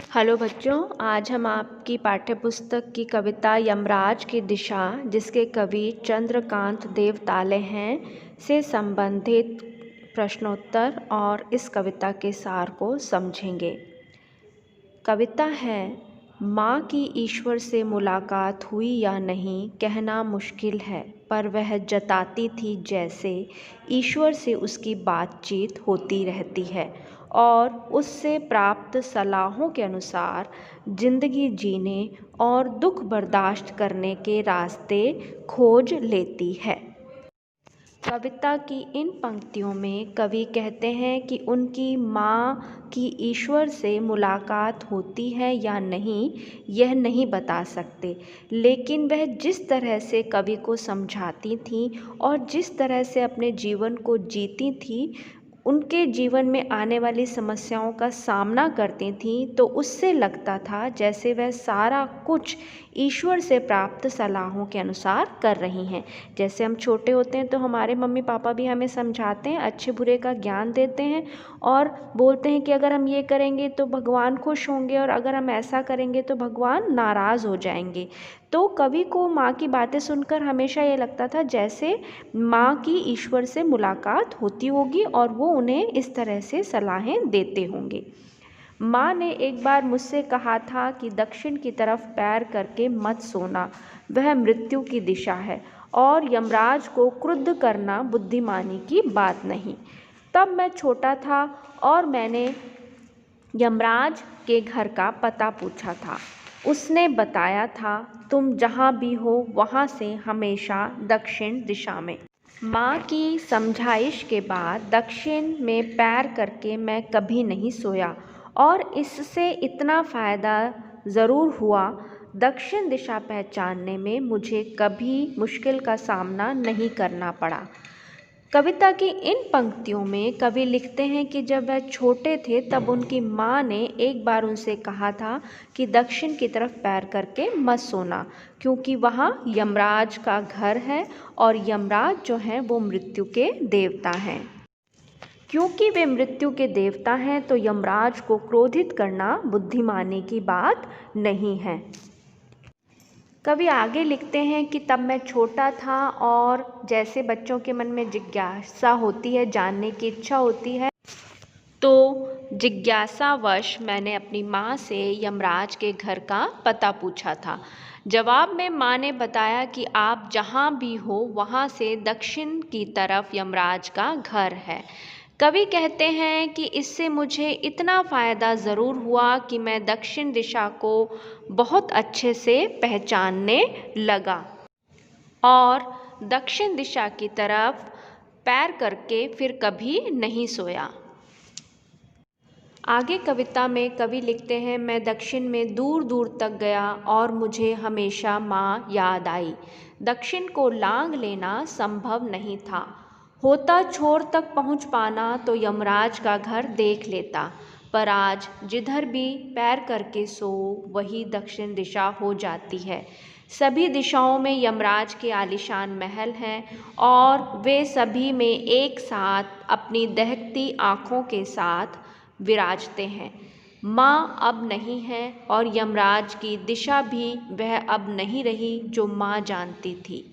Hello बच्चों, आज हम आपकी पाठ्यपुस्तक की कविता यमराज की दिशा, जिसके कवि चंद्रकांत देवताले हैं, से संबंधित प्रश्नोत्तर और इस कविता के सार को समझेंगे। कविता है, माँ की ईश्वर से मुलाकात हुई या नहीं कहना मुश्किल है, पर वह जताती थी जैसे ईश्वर से उसकी बातचीत होती रहती है और उससे प्राप्त सलाहों के अनुसार जिंदगी जीने और दुख बर्दाश्त करने के रास्ते खोज लेती है। कविता की इन पंक्तियों में कवि कहते हैं कि उनकी माँ की ईश्वर से मुलाकात होती है या नहीं यह नहीं बता सकते, लेकिन वह जिस तरह से कवि को समझाती थीं और जिस तरह से अपने जीवन को जीती थीं, उनके जीवन में आने वाली समस्याओं का सामना करती थीं, तो उससे लगता था जैसे वह सारा कुछ ईश्वर से प्राप्त सलाहों के अनुसार कर रही हैं। जैसे हम छोटे होते हैं तो हमारे मम्मी पापा भी हमें समझाते हैं, अच्छे बुरे का ज्ञान देते हैं और बोलते हैं कि अगर हम ये करेंगे तो भगवान खुश होंगे और अगर हम ऐसा करेंगे तो भगवान नाराज़ हो जाएंगे। तो कवि को माँ की बातें सुनकर हमेशा ये लगता था जैसे माँ की ईश्वर से मुलाकात होती होगी और वो उन्हें इस तरह से सलाहें देते होंगे। माँ ने एक बार मुझसे कहा था कि दक्षिण की तरफ पैर करके मत सोना, वह मृत्यु की दिशा है और यमराज को क्रुद्ध करना बुद्धिमानी की बात नहीं। तब मैं छोटा था और मैंने यमराज के घर का पता पूछा था। उसने बताया था, तुम जहाँ भी हो वहाँ से हमेशा दक्षिण दिशा में। माँ की समझाइश के बाद दक्षिण में पैर करके मैं कभी नहीं सोया और इससे इतना फ़ायदा ज़रूर हुआ, दक्षिण दिशा पहचानने में मुझे कभी मुश्किल का सामना नहीं करना पड़ा। कविता की इन पंक्तियों में कवि लिखते हैं कि जब वह छोटे थे तब उनकी माँ ने एक बार उनसे कहा था कि दक्षिण की तरफ पैर करके मत सोना, क्योंकि वहाँ यमराज का घर है और यमराज जो हैं वो मृत्यु के देवता हैं। क्योंकि वे मृत्यु के देवता हैं तो यमराज को क्रोधित करना बुद्धिमानी की बात नहीं है। कवि आगे लिखते हैं कि तब मैं छोटा था और जैसे बच्चों के मन में जिज्ञासा होती है, जानने की इच्छा होती है, तो जिज्ञासावश मैंने अपनी माँ से यमराज के घर का पता पूछा था। जवाब में माँ ने बताया कि आप जहाँ भी हो वहाँ से दक्षिण की तरफ यमराज का घर है। कवि कहते हैं कि इससे मुझे इतना फ़ायदा ज़रूर हुआ कि मैं दक्षिण दिशा को बहुत अच्छे से पहचानने लगा और दक्षिण दिशा की तरफ पैर करके फिर कभी नहीं सोया। आगे कविता में कवि लिखते हैं, मैं दक्षिण में दूर दूर तक गया और मुझे हमेशा माँ याद आई। दक्षिण को लांघ लेना संभव नहीं था, होता छोर तक पहुँच पाना तो यमराज का घर देख लेता, पर आज जिधर भी पैर करके सो वही दक्षिण दिशा हो जाती है। सभी दिशाओं में यमराज के आलीशान महल हैं और वे सभी में एक साथ अपनी दहकती आँखों के साथ विराजते हैं। माँ अब नहीं है और यमराज की दिशा भी वह अब नहीं रही जो माँ जानती थी।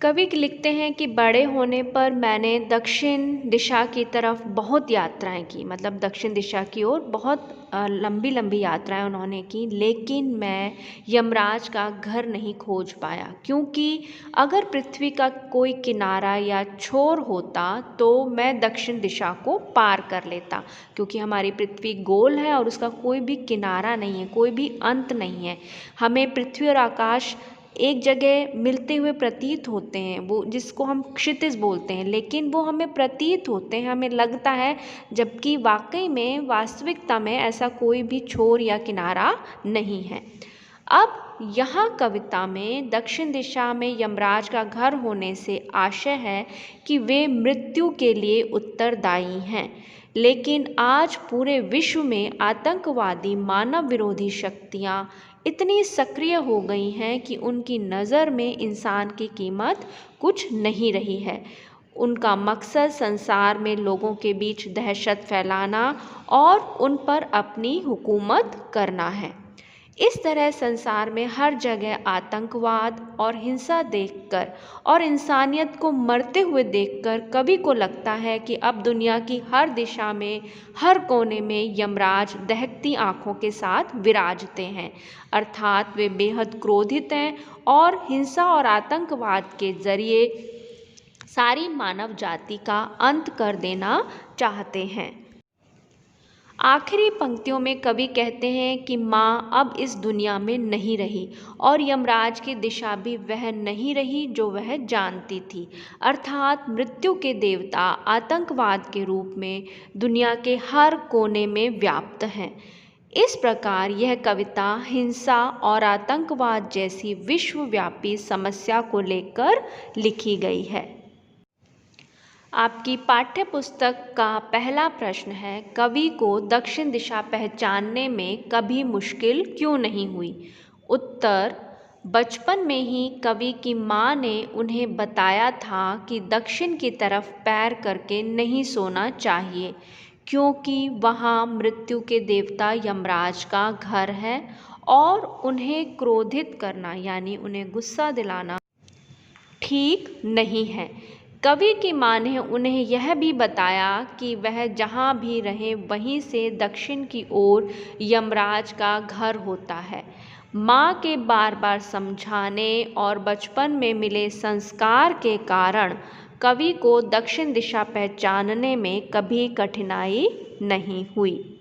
कवि लिखते हैं कि बड़े होने पर मैंने दक्षिण दिशा की तरफ बहुत यात्राएं की, मतलब दक्षिण दिशा की ओर बहुत लंबी लंबी यात्राएं उन्होंने की, लेकिन मैं यमराज का घर नहीं खोज पाया, क्योंकि अगर पृथ्वी का कोई किनारा या छोर होता तो मैं दक्षिण दिशा को पार कर लेता, क्योंकि हमारी पृथ्वी गोल है और उसका कोई भी किनारा नहीं है, कोई भी अंत नहीं है। हमें पृथ्वी और आकाश एक जगह मिलते हुए प्रतीत होते हैं, वो जिसको हम क्षितिज बोलते हैं, लेकिन वो हमें प्रतीत होते हैं, हमें लगता है, जबकि वाकई में वास्तविकता में ऐसा कोई भी छोर या किनारा नहीं है। अब यहाँ कविता में दक्षिण दिशा में यमराज का घर होने से आशय है कि वे मृत्यु के लिए उत्तरदायी हैं, लेकिन आज पूरे विश्व में आतंकवादी मानव विरोधी शक्तियाँ इतनी सक्रिय हो गई हैं कि उनकी नज़र में इंसान की कीमत कुछ नहीं रही है। उनका मकसद संसार में लोगों के बीच दहशत फैलाना और उन पर अपनी हुकूमत करना है। इस तरह संसार में हर जगह आतंकवाद और हिंसा देखकर और इंसानियत को मरते हुए देखकर कवि को लगता है कि अब दुनिया की हर दिशा में, हर कोने में यमराज दहकती आँखों के साथ विराजते हैं, अर्थात वे बेहद क्रोधित हैं और हिंसा और आतंकवाद के जरिए सारी मानव जाति का अंत कर देना चाहते हैं। आखिरी पंक्तियों में कवि कहते हैं कि माँ अब इस दुनिया में नहीं रही और यमराज की दिशा भी वह नहीं रही जो वह जानती थी, अर्थात मृत्यु के देवता आतंकवाद के रूप में दुनिया के हर कोने में व्याप्त हैं। इस प्रकार यह कविता हिंसा और आतंकवाद जैसी विश्वव्यापी समस्या को लेकर लिखी गई है। आपकी पाठ्य पुस्तक का पहला प्रश्न है, कवि को दक्षिण दिशा पहचानने में कभी मुश्किल क्यों नहीं हुई? उत्तर, बचपन में ही कवि की माँ ने उन्हें बताया था कि दक्षिण की तरफ पैर करके नहीं सोना चाहिए, क्योंकि वहाँ मृत्यु के देवता यमराज का घर है और उन्हें क्रोधित करना यानी उन्हें गुस्सा दिलाना ठीक नहीं है। कवि की माँ ने उन्हें यह भी बताया कि वह जहाँ भी रहे वहीं से दक्षिण की ओर यमराज का घर होता है। माँ के बार बार समझाने और बचपन में मिले संस्कार के कारण कवि को दक्षिण दिशा पहचानने में कभी कठिनाई नहीं हुई।